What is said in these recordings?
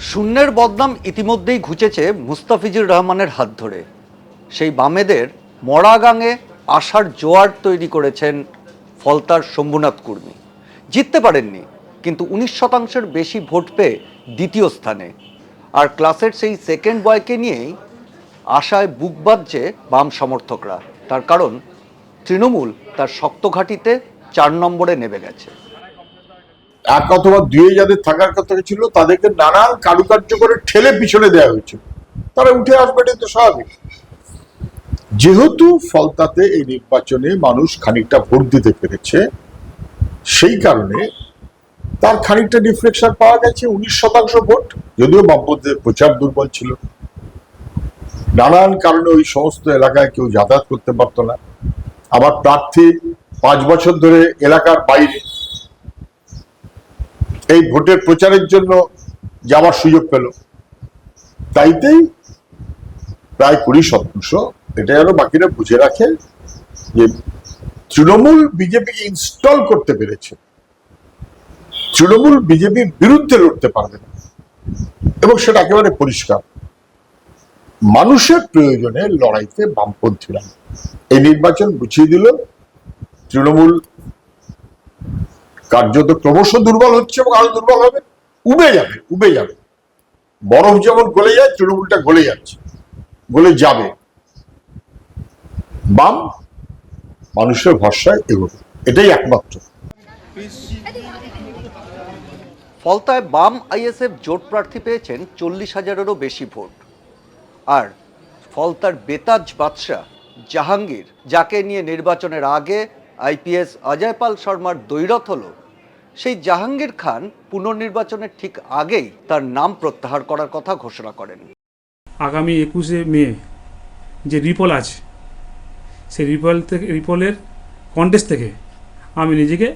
শূন্যের বদনাম ইতিমধ্যেই ঘুচেছে মুস্তাফিজুর রহমানের হাত ধরে। সেই বামেদের মরাগাঙে আশার জোয়ার তৈরি করেছেন ফলতার শম্ভুনাথ কুর্মী। জিততে পারেননি, কিন্তু 19% বেশি ভোট পেয়ে দ্বিতীয় স্থানে। আর ক্লাসের সেই সেকেন্ড বয়কে নিয়েই আশায় বুক বাঁধছে বাম সমর্থকরা। তার কারণ তৃণমূল তার শক্ত ঘাঁটিতে 4 নম্বরে নেমে গেছে। এক অথবা দুয়ে যাদের থাকার কথা ছিল তাদেরকে নানান কারুকার্য করে ঠেলে পিছনে দেওয়া হয়েছিল, তারা উঠে আসবে, এটা তো স্বাভাবিক। যেহেতু ফলতাতে এই নির্বাচনে মানুষ খানিকটা ভোট দিতে পেরেছে, সেই কারণে তার খানিকটা রিফ্লেকশন পাওয়া গেছে। 19% ভোট, যদিও বামপন্থীদের প্রচার দুর্বল ছিল, নানান কারণে ওই সমস্ত এলাকায় কেউ যাতায়াত করতে পারতো না। আবার প্রার্থী 5 বছর ধরে এলাকার বাইরে এই ভোটের প্রচারের জন্য যাওয়ার সুযোগ পেল, তাইতেই প্রায় 20%। এটা যেন বাকিরা বুঝে রাখে যে তৃণমূল বিজেপিকে ইনস্টল করতে পেরেছে, তৃণমূল বিজেপির বিরুদ্ধে লড়তে পারবে না, এবং সেটা একেবারে পরিষ্কার। মানুষের প্রয়োজনে লড়াইতে বামপন্থীরা এই নির্বাচন বুঝিয়ে দিল তৃণমূল কার্যত ক্রমশ দুর্বল হচ্ছে এবং আরো দুর্বল হবে, উবে যাবে। বরফ যেমন গলে যায়, তৃণমূলটা গলে যাচ্ছে, গলে যাবে। বাম মানুষের ভরসায় এগোবে, এটাই একমাত্র। ফলতায় বাম আইএসএফ জোট প্রার্থী পেয়েছেন 40,000-এরও বেশি ভোট। আর ফলতার বেতাজ বাদশাহ জাহাঙ্গীর, যাকে নিয়ে নির্বাচনের আগে আইপিএস অজয় পাল শর্মার দৈরথ হলো, সেই জাহাঙ্গীর খান পুনর্নির্বাচনের ঠিক আগেই তার নাম প্রত্যাহার করার কথা ঘোষণা করেন। আগামী 21শে মে যে রিপোল আছে, সেই রিপোলের কন্টেস্ট থেকে আমি নিজেকে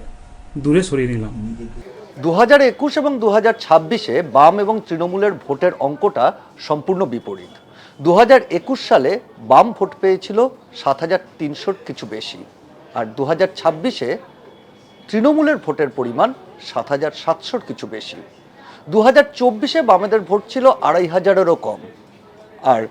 দূরে সরিয়ে নিলাম। 2021 এবং 2026-এ বাম এবং তৃণমূলের ভোটের অঙ্কটা সম্পূর্ণ বিপরীত। 2021 সালে বাম ভোট পেয়েছিল 7,300 কিছু বেশি, আর 2026-এ তৃণমূলের ভোটের পরিমাণ 7,700 কিছু বেশি। 2024-এ বামেদের ভোট ছিল 2,500-এরও কম। আর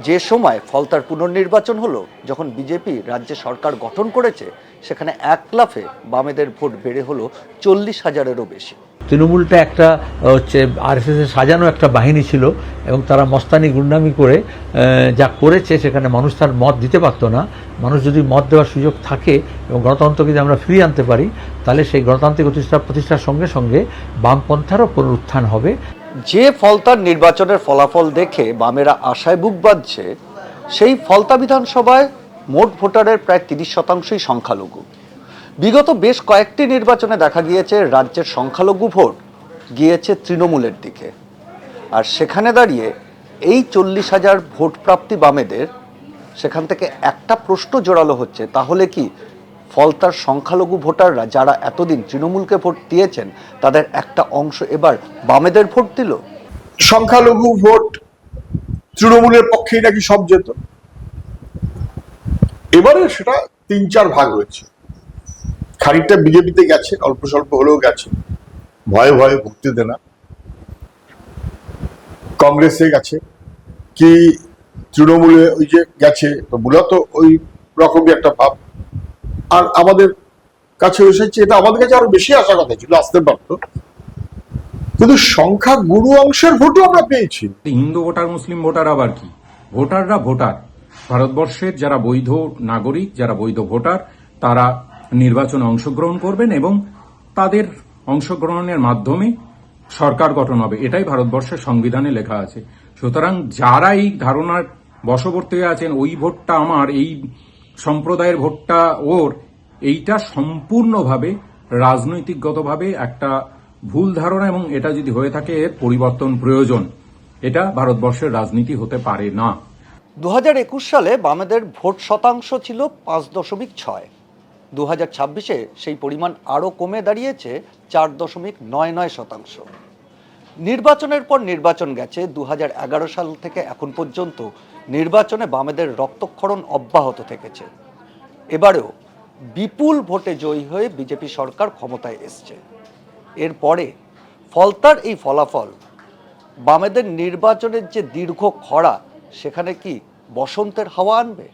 যে সময় ফলতার পুনর্নির্বাচন হলো, যখন বিজেপি রাজ্যে সরকার গঠন করেছে, সেখানে এক লাফে বামেদের ভোট বেড়ে হলো 40,000-এরও বেশি। তৃণমূলটা একটা হচ্ছে আরএসএস এর সাজানো একটা বাহিনী ছিল, এবং তারা মস্তানি গুন্ডামি করে যা করেছে, সেখানে মানুষ তার মত দিতে পারতো না। মানুষ যদি মত দেওয়ার সুযোগ থাকে এবং গণতন্ত্রকে যদি আমরা ফিরিয়ে আনতে পারি, তাহলে সেই গণতান্ত্রিক প্রতিষ্ঠার সঙ্গে সঙ্গে বামপন্থারও পুনরুত্থান হবে। যে ফলতার নির্বাচনের ফলাফল দেখে বামেরা আশায় বুক বাঁধছে, সেই ফলতা বিধানসভায় মোট ভোটারের প্রায় 30%ই সংখ্যালঘু। বিগত বেশ কয়েকটি নির্বাচনে দেখা গিয়েছে রাজ্যের সংখ্যালঘু ভোট গিয়েছে তৃণমূলের দিকে। আর সেখানে দাঁড়িয়ে এই 40,000 ভোট প্রাপ্তি বামেদের, সেখান থেকে একটা প্রশ্ন জোরালো হচ্ছে, তাহলে কি ফলতার সংখ্যালঘু ভোটাররা যারা এতদিন তৃণমূলকে ভোট দিয়েছেন, তাদের একটা অংশ এবার বামেদের ভোট দিল? সংখ্যালঘু ভোট তৃণমূলের পক্ষেই নাকি সব যেত, এবারে সেটা 3-4 ভাগ হয়েছে। খানিকটা বিজেপিতে গেছে, অল্প স্বল্প হলেও গেছে, ভয়ে ভয়ে ভুগতে দেনা। কংগ্রেসে গেছে, কি তৃণমূলে ওই যে গেছে, তো মূলত ওই রকমই একটা ভাব। আর আমাদের কাছে এসেছে, এটা আমাদের কাছে আরো বেশি আসার কথা ছিল, আসতে পারতো, কিন্তু সংখ্যা গুরু অংশের ভোটও আমরা পেয়েছি। হিন্দু ভোটার, মুসলিম ভোটার আবার কি? ভোটাররা ভোটার। ভারতবর্ষের যারা বৈধ নাগরিক, যারা বৈধ ভোটার, তারা নির্বাচনে অংশগ্রহণ করবেন এবং তাদের অংশগ্রহণের মাধ্যমে সরকার গঠন হবে, এটাই ভারতবর্ষের সংবিধানে লেখা আছে। সুতরাং যারা এই ধারণার বশবর্তী আছেন ওই ভোটটা আমার, এই সম্প্রদায়ের ভোটটা ওর, এইটা সম্পূর্ণভাবে রাজনৈতিকগতভাবে একটা ভুল ধারণা, এবং এটা যদি হয়ে থাকে এর পরিবর্তন প্রয়োজন। এটা ভারতবর্ষের রাজনীতি হতে পারে না। 2021 সালে বামেদের ভোট শতাংশ ছিল 5.6। 2026-এ সেই পরিমাণ আরও কমে দাঁড়িয়েছে 4.99%। নির্বাচনের পর নির্বাচন গেছে, 2011 সাল থেকে এখন পর্যন্ত নির্বাচনে বামেদের রক্তক্ষরণ অব্যাহত থেকেছে। এবারেও বিপুল ভোটে জয়ী হয়ে বিজেপি সরকার ক্ষমতায় এসছে। এরপরে ফলতার এই ফলাফল বামেদের নির্বাচনের যে দীর্ঘ খরা সেখানে কি বসন্তের হাওয়া আনবে?